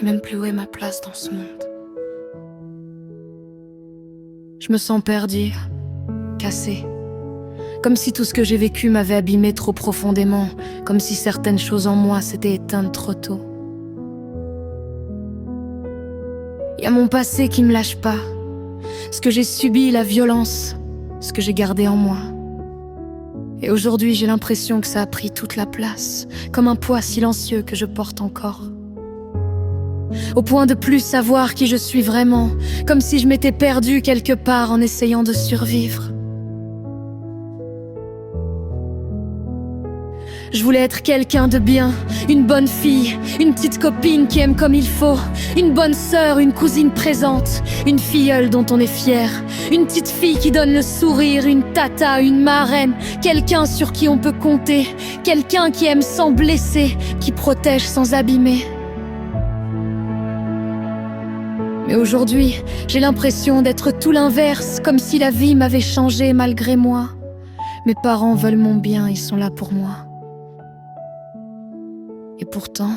sais même plus où est ma place dans ce monde. Je me sens perdue, cassée. Comme si tout ce que j'ai vécu m'avait abîmé trop profondément, comme si certaines choses en moi s'étaient éteintes trop tôt. Y a mon passé qui me lâche pas, ce que j'ai subi, la violence, ce que j'ai gardé en moi. Et aujourd'hui j'ai l'impression que ça a pris toute la place, comme un poids silencieux que je porte encore. Au point de plus savoir qui je suis vraiment, comme si je m'étais perdue quelque part en essayant de survivre. Je voulais être quelqu'un de bien, une bonne fille, une petite copine qui aime comme il faut, une bonne sœur, une cousine présente, une filleule dont on est fier, une petite fille qui donne le sourire, une tata, une marraine, quelqu'un sur qui on peut compter, quelqu'un qui aime sans blesser, qui protège sans abîmer. Mais aujourd'hui, j'ai l'impression d'être tout l'inverse, comme si la vie m'avait changé malgré moi. Mes parents veulent mon bien, ils sont là pour moi. Et pourtant,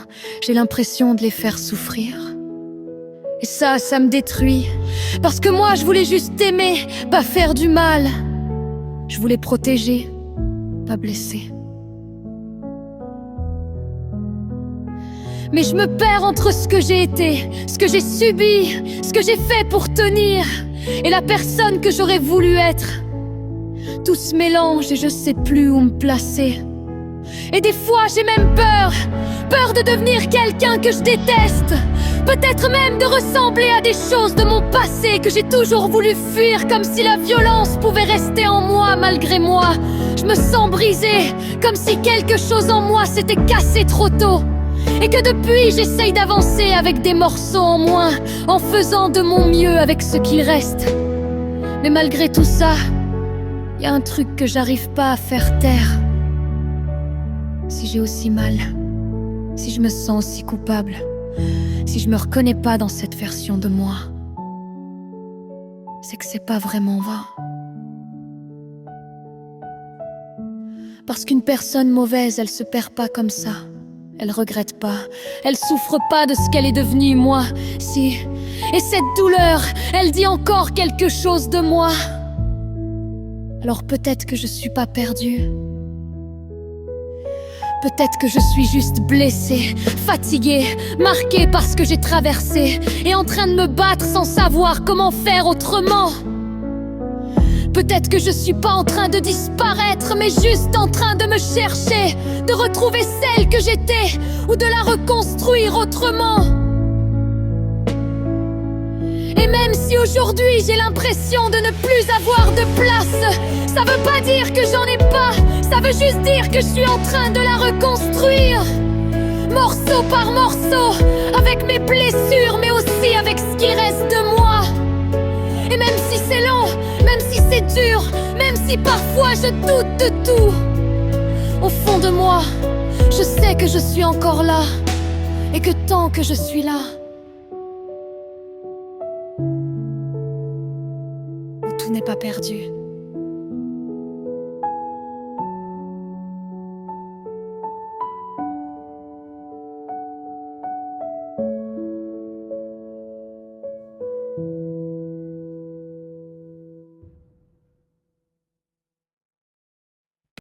j'ai l'impression de les faire souffrir. Et ça me détruit. Parce que moi, je voulais juste aimer, pas faire du mal. Je voulais protéger, pas blesser. Mais je me perds entre ce que j'ai été, ce que j'ai subi, ce que j'ai fait pour tenir, et la personne que j'aurais voulu être. Tout se mélange et je sais plus où me placer. Et des fois j'ai même peur de devenir quelqu'un que je déteste. Peut-être même de ressembler à des choses de mon passé que j'ai toujours voulu fuir, comme si la violence pouvait rester en moi malgré moi. Je me sens brisée, comme si quelque chose en moi s'était cassé trop tôt. Et que depuis j'essaye d'avancer avec des morceaux en moins, en faisant de mon mieux avec ce qu'il reste. Mais malgré tout ça, y a un truc que j'arrive pas à faire taire. Si j'ai aussi mal, si je me sens aussi coupable, si je me reconnais pas dans cette version de moi, c'est que c'est pas vraiment vrai. Parce qu'une personne mauvaise, elle se perd pas comme ça. Elle regrette pas, elle souffre pas de ce qu'elle est devenue, moi, si. Et cette douleur, elle dit encore quelque chose de moi. Alors peut-être que je suis pas perdue. Peut-être que je suis juste blessée, fatiguée, marquée par ce que j'ai traversé, et en train de me battre sans savoir comment faire autrement. Peut-être que je suis pas en train de disparaître, mais juste en train de me chercher, de retrouver celle que j'étais, ou de la reconstruire autrement. Et même si aujourd'hui j'ai l'impression de ne plus avoir de place, ça veut pas dire que j'en ai pas, ça veut juste dire que je suis en train de la reconstruire. Morceau par morceau, avec mes blessures, mais aussi avec ce qui reste de moi. Et même si c'est long, même si c'est dur, même si parfois je doute de tout, au fond de moi, je sais que je suis encore là, et que tant que je suis là, tout n'est pas perdu.